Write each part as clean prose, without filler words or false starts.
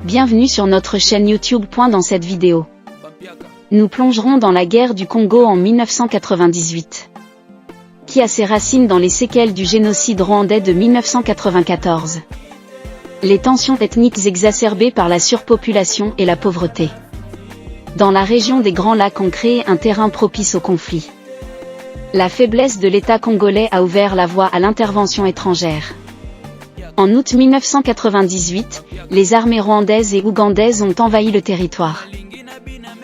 Bienvenue sur notre chaîne YouTube. Dans cette vidéo, nous plongerons dans la guerre du Congo en 1998, qui a ses racines dans les séquelles du génocide rwandais de 1994. Les tensions ethniques exacerbées par la surpopulation et la pauvreté dans la région des Grands Lacs ont créé un terrain propice au conflit. La faiblesse de l'État congolais a ouvert la voie à l'intervention étrangère. En août 1998, les armées rwandaises et ougandaises ont envahi le territoire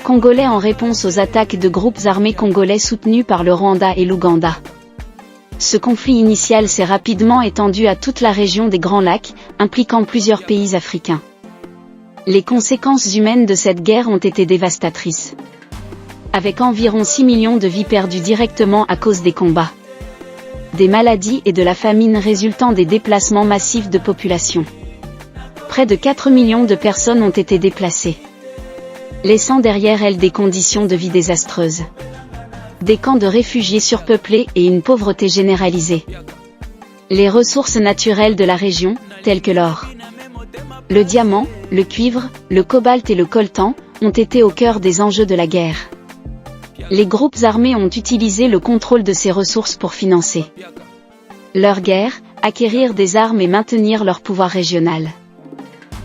congolais en réponse aux attaques de groupes armés congolais soutenus par le Rwanda et l'Ouganda. Ce conflit initial s'est rapidement étendu à toute la région des Grands Lacs, impliquant plusieurs pays africains. Les conséquences humaines de cette guerre ont été dévastatrices, avec environ 6 millions de vies perdues directement à cause des combats, des maladies et de la famine résultant des déplacements massifs de population. Près de 4 millions de personnes ont été déplacées, laissant derrière elles des conditions de vie désastreuses, des camps de réfugiés surpeuplés et une pauvreté généralisée. Les ressources naturelles de la région, telles que l'or, le diamant, le cuivre, le cobalt et le coltan, ont été au cœur des enjeux de la guerre. Les groupes armés ont utilisé le contrôle de ces ressources pour financer leur guerre, acquérir des armes et maintenir leur pouvoir régional.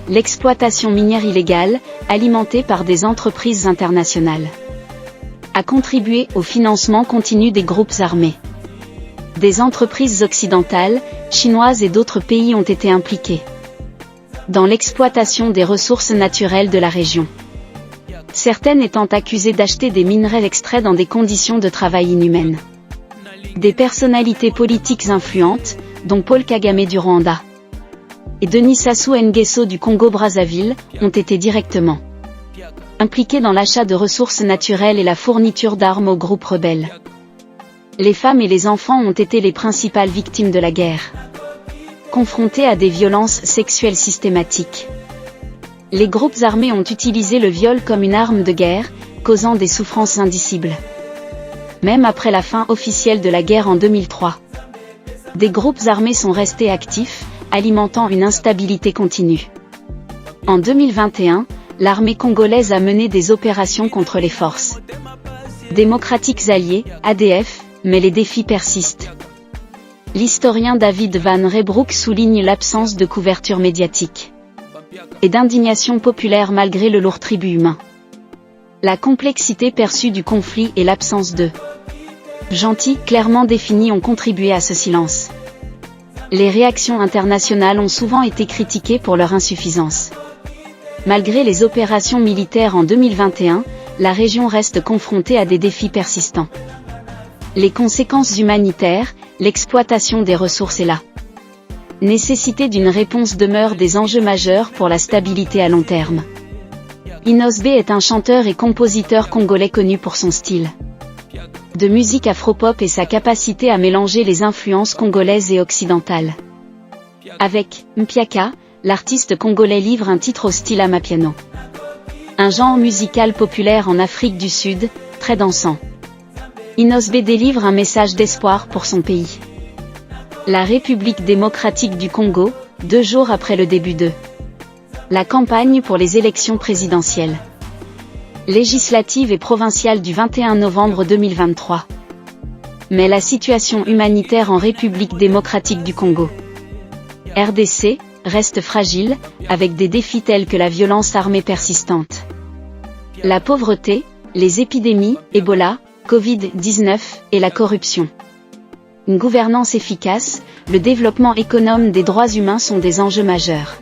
L'exploitation minière illégale, alimentée par des entreprises internationales, a contribué au financement continu des groupes armés. Des entreprises occidentales, chinoises et d'autres pays ont été impliquées dans l'exploitation des ressources naturelles de la région, certaines étant accusées d'acheter des minerais extraits dans des conditions de travail inhumaines. Des personnalités politiques influentes, dont Paul Kagame du Rwanda et Denis Sassou Nguesso du Congo-Brazzaville, ont été directement impliqués dans l'achat de ressources naturelles et la fourniture d'armes aux groupes rebelles. Les femmes et les enfants ont été les principales victimes de la guerre, confrontés à des violences sexuelles systématiques. Les groupes armés ont utilisé le viol comme une arme de guerre, causant des souffrances indicibles. Même après la fin officielle de la guerre en 2003, des groupes armés sont restés actifs, alimentant une instabilité continue. En 2021, l'armée congolaise a mené des opérations contre les forces démocratiques alliées, ADF, mais les défis persistent. L'historien David Van Reybrouck souligne l'absence de couverture médiatique et d'indignation populaire malgré le lourd tribut humain. La complexité perçue du conflit et l'absence de gentils clairement définis ont contribué à ce silence. Les réactions internationales ont souvent été critiquées pour leur insuffisance. Malgré les opérations militaires en 2021, la région reste confrontée à des défis persistants. Les conséquences humanitaires, l'exploitation des ressources et la nécessité d'une réponse demeurent des enjeux majeurs pour la stabilité à long terme. Inosbe est un chanteur et compositeur congolais connu pour son style de musique afropop et sa capacité à mélanger les influences congolaises et occidentales. Avec Mpiaka, l'artiste congolais livre un titre au style amapiano, un genre musical populaire en Afrique du Sud, très dansant. Inosbe délivre un message d'espoir pour son pays, la République démocratique du Congo, 2 jours après le début de la campagne pour les élections présidentielles, législatives et provinciales du 21 novembre 2023. Mais la situation humanitaire en République démocratique du Congo, RDC, reste fragile, avec des défis tels que la violence armée persistante, la pauvreté, les épidémies, Ebola, Covid-19, et la corruption. Une gouvernance efficace, le développement économe des droits humains sont des enjeux majeurs.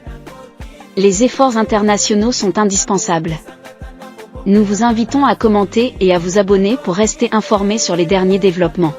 Les efforts internationaux sont indispensables. Nous vous invitons à commenter et à vous abonner pour rester informés sur les derniers développements.